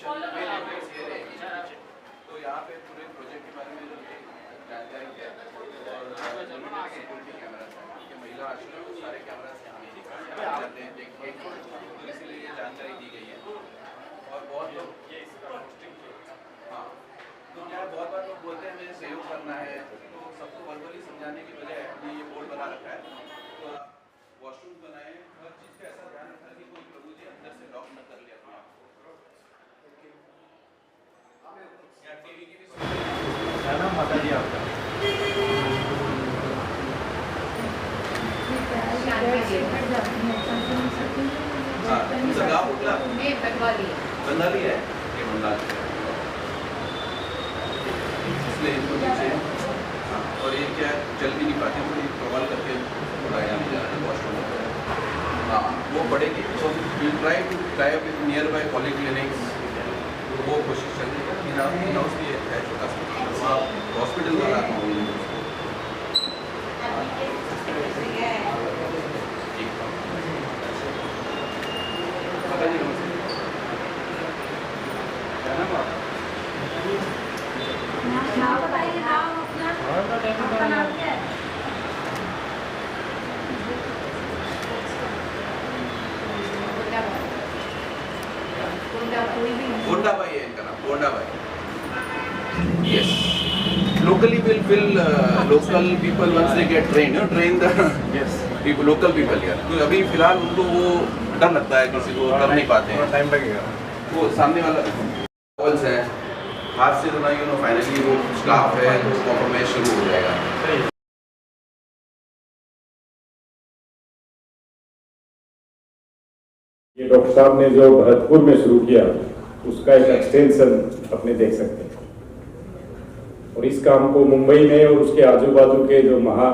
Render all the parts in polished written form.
तो यहाँ पे पूरे प्रोजेक्ट के बारे में जानकारी है और सिक्योरिटी कैमरा है, महिला आश्रम सारे कैमरा यहाँ जाते हैं देखिए, तो इसीलिए ये जानकारी दी गई है। और बहुत लोग हाँ, तो क्या बहुत बार लोग बोलते हैं मुझे सहयोग करना है, तो सबको वर्बली समझाने की बजाय हमने ये बोर्ड बना रखा है, तो वॉशरूम बनाए, हर चीज़ का ऐसा ध्यान रखना कि कोई प्रभु जी अंदर से लॉक न कर ले अपने आप को। टीवी की भी क्या नाम माता जी आपका? गाँव उठला बंगाली है ये बंगाल इसलिए इनको नीचे और ये क्या चल भी नहीं पाते, तो ये प्रवाल करके उड़ाया नहीं जा रहा है वॉशरूम। हाँ वो बढ़ेगी, तो will try to tie up with nearby polyclinics, वो कोशिश चल रही है। इन हाउस भी है छोटा सा हॉस्पिटल वाला गोंडा भाई है इनका नाम, गोंडा भाई। Yes, locally will fill local people once they get trained, train the people, local people here। तो अभी फिलहाल उनको वो डर लगता है, किसी को कर नहीं पाते हैं, टाइम लगेगा। वो सामने वाला वॉल्स है, हाथ से तो नहीं, फाइनली वो स्टाफ है तो कॉम्प्रोमाइज शुरू हो जाएगा। ये डॉक्टर साहब ने जो भरतपुर में शुरू किया उसका एक एक्सटेंशन अपने देख सकते हैं, और इस काम को मुंबई में और उसके आजू बाजू के जो महा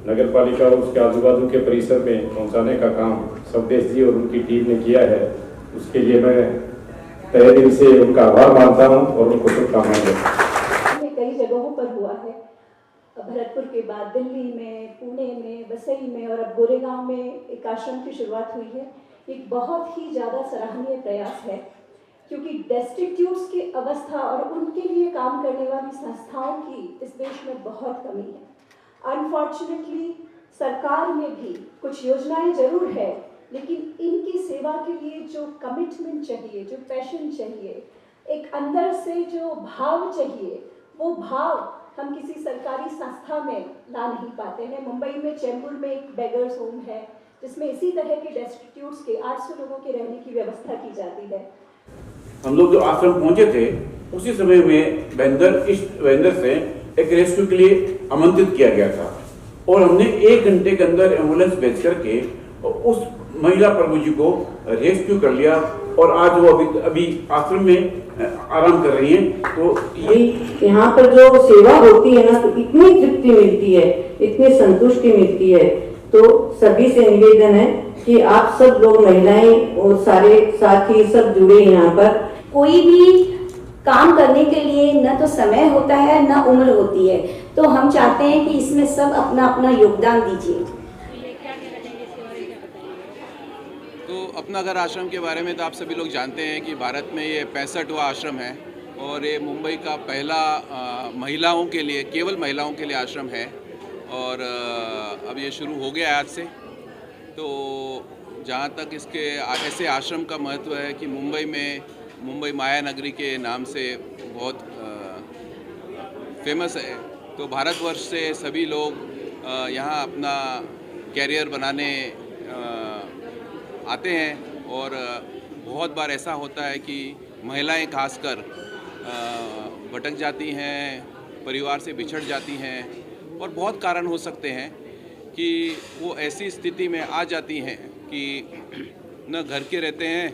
नगर पालिका और उसके आजू बाजू के परिसर में पहुंचाने का काम स्वदेश जी और उनकी टीम ने किया है। उसके लिए मैं तहे दिल से उनका आभार मानता हूं और उनको शुभकामनाएं देता हूं। कई जगहों पर हुआ है, भरतपुर के बाद दिल्ली में, पुणे में, वसई में और अब गोरेगांव में एक आश्रम की शुरुआत हुई है। एक बहुत ही ज़्यादा सराहनीय प्रयास है, क्योंकि डेस्टिट्यूट्स की अवस्था और उनके लिए काम करने वाली संस्थाओं की इस देश में बहुत कमी है। अनफॉर्चुनेटली सरकार में भी कुछ योजनाएं जरूर है, लेकिन इनकी सेवा के लिए जो कमिटमेंट चाहिए, जो पैशन चाहिए, एक अंदर से जो भाव चाहिए, वो भाव हम किसी सरकारी संस्था में ला नहीं पाते हैं। मुंबई में चेंबूर में एक बेगर्स होम है, जिसमें इसी तरह के डेस्टिट्यूट्स के 800 लोगों के रहने की व्यवस्था की जाती है। हम लोग जो आश्रम पहुंचे थे उसी समय में वेंदर से एक रेस्क्यू के लिए आमंत्रित किया गया था, और हमने 1 घंटे के अंदर एम्बुलेंस भेज करके उस महिला प्रभु जी को रेस्क्यू कर लिया, और आज वो अभी आश्रम में आराम कर रही हैं। तो ये यहाँ पर जो सेवा होती है ना, तो इतनी तृप्ति मिलती है, इतनी संतुष्टि मिलती है। तो सभी से निवेदन है कि आप सब लोग, महिलाएं और सारे साथी सब जुड़े यहाँ पर। कोई भी काम करने के लिए न तो समय होता है न उम्र होती है, तो हम चाहते हैं कि इसमें सब अपना अपना योगदान दीजिए। तो अपना घर आश्रम के बारे में तो आप सभी लोग जानते हैं कि भारत में ये 65वां आश्रम है, और ये मुंबई का पहला महिलाओं के लिए, केवल महिलाओं के लिए आश्रम है, और अब ये शुरू हो गया आज से। तो जहाँ तक इसके ऐसे आश्रम का महत्व है कि मुंबई में मुंबई माया नगरी के नाम से बहुत फेमस है, तो भारतवर्ष से सभी लोग यहाँ अपना कैरियर बनाने आते हैं। और बहुत बार ऐसा होता है कि महिलाएं खासकर भटक जाती हैं, परिवार से बिछड़ जाती हैं, और बहुत कारण हो सकते हैं कि वो ऐसी स्थिति में आ जाती हैं कि न घर के रहते हैं,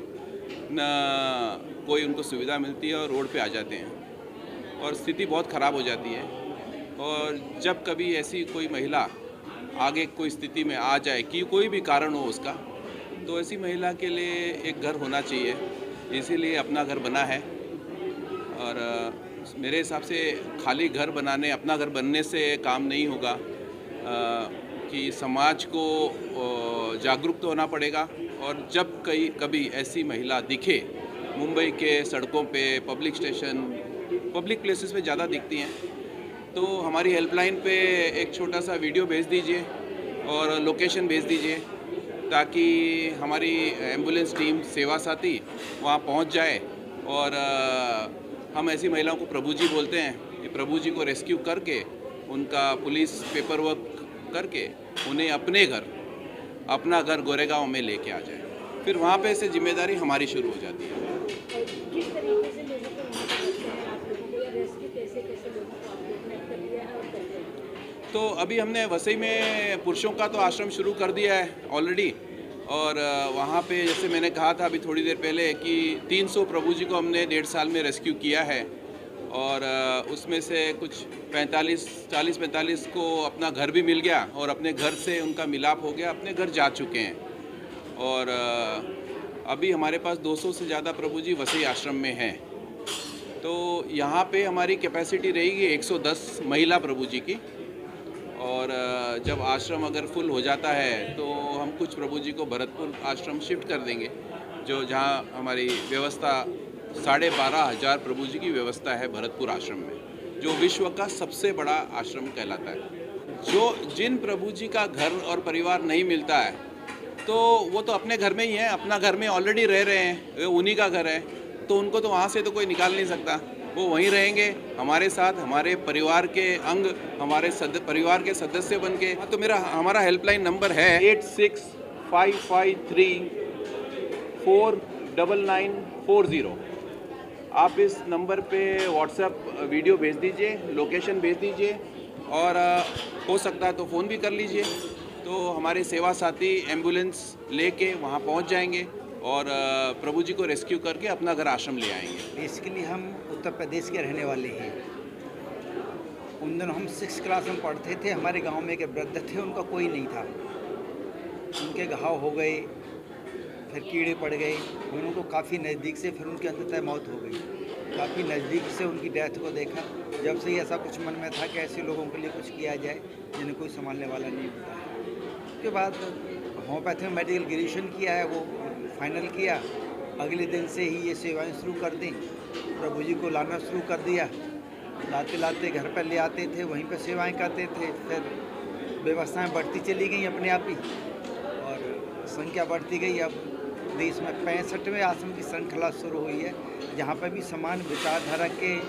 न कोई उनको सुविधा मिलती है, और रोड पे आ जाते हैं, और स्थिति बहुत ख़राब हो जाती है। और जब कभी ऐसी कोई महिला आगे कोई स्थिति में आ जाए कि कोई भी कारण हो उसका, तो ऐसी महिला के लिए एक घर होना चाहिए, इसीलिए अपना घर बना है। और मेरे हिसाब से खाली घर बनाने, अपना घर बनने से काम नहीं होगा, कि समाज को जागरूक तो होना पड़ेगा, और जब कभी ऐसी महिला दिखे मुंबई के सड़कों पे, पब्लिक स्टेशन, पब्लिक प्लेसेस पे ज़्यादा दिखती हैं। तो हमारी हेल्पलाइन पे एक छोटा सा वीडियो भेज दीजिए और लोकेशन भेज दीजिए, ताकि हमारी एम्बुलेंस टीम सेवा साथी वहाँ पहुँच जाए और हम ऐसी महिलाओं को प्रभु जी बोलते हैं, कि प्रभु जी को रेस्क्यू करके उनका पुलिस पेपर वर्क करके उन्हें अपना घर गोरेगांव में लेके आ जाए। फिर वहाँ पे से जिम्मेदारी हमारी शुरू हो जाती है। किस तरीके से लोगों को वहाँ पहुँचते हैं आप लोगों को, या रेस्क्यू कैसे कैसे लोगों को आपने कनेक्ट कर दिया है और करते हैं? तो अभी हमने वसई में पुरुषों का तो आश्रम शुरू कर दिया है ऑलरेडी, और वहाँ पे जैसे मैंने कहा था अभी थोड़ी देर पहले कि 300 प्रभु जी को हमने 1.5 साल में रेस्क्यू किया है, और उसमें से कुछ 40-45 को अपना घर भी मिल गया और अपने घर से उनका मिलाप हो गया, अपने घर जा चुके हैं। और अभी हमारे पास 200 से ज़्यादा प्रभु जी वसई आश्रम में हैं। तो यहाँ पे हमारी कैपेसिटी रहेगी 110 महिला प्रभु जी की, और जब आश्रम अगर फुल हो जाता है तो हम कुछ प्रभु जी को भरतपुर आश्रम शिफ्ट कर देंगे, जो जहाँ हमारी व्यवस्था 12,500 प्रभु जी की व्यवस्था है भरतपुर आश्रम में, जो विश्व का सबसे बड़ा आश्रम कहलाता है। जिन प्रभु जी का घर और परिवार नहीं मिलता है, तो वो तो अपने घर में ही है, अपना घर में ऑलरेडी रह रहे हैं, उन्हीं का घर है, तो उनको तो वहाँ से तो कोई निकाल नहीं सकता, वो वहीं रहेंगे हमारे साथ, हमारे परिवार के अंग, हमारे परिवार के सदस्य बन के। तो हमारा हेल्पलाइन नंबर है 8655349940। आप इस नंबर पे व्हाट्सएप वीडियो भेज दीजिए, लोकेशन भेज दीजिए, और हो सकता है तो फ़ोन भी कर लीजिए, तो हमारे सेवा साथी एम्बुलेंस लेके वहाँ पहुँच जाएंगे और प्रभु जी को रेस्क्यू करके अपना घर आश्रम ले आएंगे। बेसिकली हम उत्तर प्रदेश के रहने वाले हैं। उन दिनों हम 6th क्लास में पढ़ते थे, हमारे गांव में एक वृद्ध थे, उनका कोई नहीं था, उनके घाव हो गए, फिर कीड़े पड़ गए, हम उनको काफ़ी नज़दीक से, फिर उनकी अंततः मौत हो गई। काफ़ी नज़दीक से उनकी डेथ को देखा, जब से ही ऐसा कुछ मन में था कि ऐसे लोगों के लिए कुछ किया जाए जिन्हें कोई संभालने वाला नहीं होता है। उसके बाद होम्योपैथी में मेडिकल ग्रेजुएशन किया है, वो फाइनल किया, अगले दिन से ही ये सेवाएं शुरू कर दी, प्रभु जी को लाना शुरू कर दिया। लाते लाते घर पर ले आते थे, वहीं पर सेवाएं करते थे, फिर व्यवस्थाएं बढ़ती चली गई अपने आप ही, और संख्या बढ़ती गई। अब देश में 65वें आश्रम की श्रृंखला शुरू हुई है, जहाँ पर भी समान विचारधारा के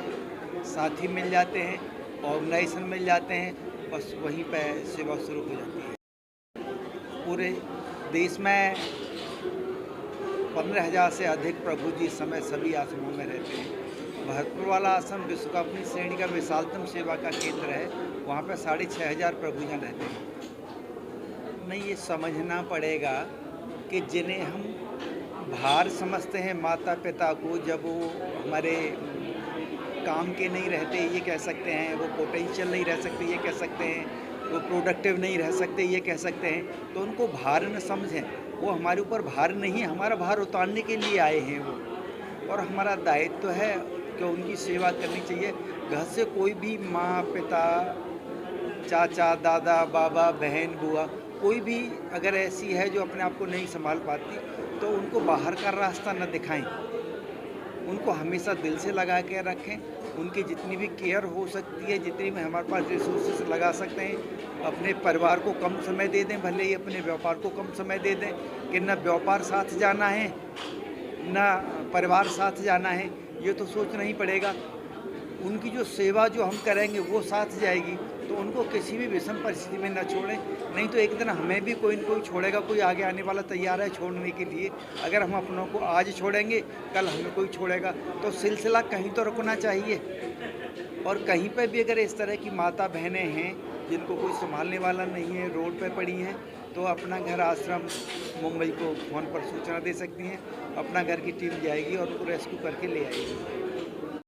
साथी मिल जाते हैं, ऑर्गेनाइजेशन मिल जाते हैं, बस वहीं पर सेवा शुरू हो जाती है। पूरे देश में 15,000 से अधिक प्रभु जी इस समय सभी आश्रमों में रहते हैं। भरतपुर वाला आश्रम विश्व का अपनी श्रेणी का विशालतम सेवा का केंद्र है, वहाँ पर 6,500 प्रभुजन रहते हैं। नहीं, ये समझना पड़ेगा कि जिन्हें हम भार समझते हैं माता पिता को, जब वो हमारे काम के नहीं रहते ये कह सकते हैं, वो पोटेंशियल नहीं रह सकते ये कह सकते हैं, वो प्रोडक्टिव नहीं रह सकते ये कह सकते हैं, तो उनको भार न समझें। वो हमारे ऊपर भार नहीं है, हमारा भार उतारने के लिए आए हैं वो, और हमारा दायित्व है कि उनकी सेवा करनी चाहिए। घर से कोई भी माँ पिता, चाचा दादा बाबा बहन बुआ, कोई भी अगर ऐसी है जो अपने आप को नहीं संभाल पाती, तो उनको बाहर का रास्ता न दिखाएं, उनको हमेशा दिल से लगा के रखें। उनकी जितनी भी केयर हो सकती है, जितनी भी हमारे पास रिसोर्सेस लगा सकते हैं, अपने परिवार को कम समय दे दें, भले ही अपने व्यापार को कम समय दे दें, कि न व्यापार साथ जाना है न परिवार साथ जाना है, ये तो सोचना ही पड़ेगा। उनकी जो सेवा जो हम करेंगे वो साथ जाएगी, तो उनको किसी भी विषम परिस्थिति में न छोड़ें, नहीं तो एक दिन हमें भी कोई न कोई छोड़ेगा, कोई आगे आने वाला तैयार है छोड़ने के लिए। अगर हम अपनों को आज छोड़ेंगे, कल हमें कोई छोड़ेगा, तो सिलसिला कहीं तो रुकना चाहिए। और कहीं पर भी अगर इस तरह की माता बहनें हैं जिनको कोई संभालने वाला नहीं है, रोड पर पड़ी हैं, तो अपना घर आश्रम मुंबई को फ़ोन पर सूचना दे सकती हैं, अपना घर की टीम जाएगी और उनको रेस्क्यू करके ले आएगी।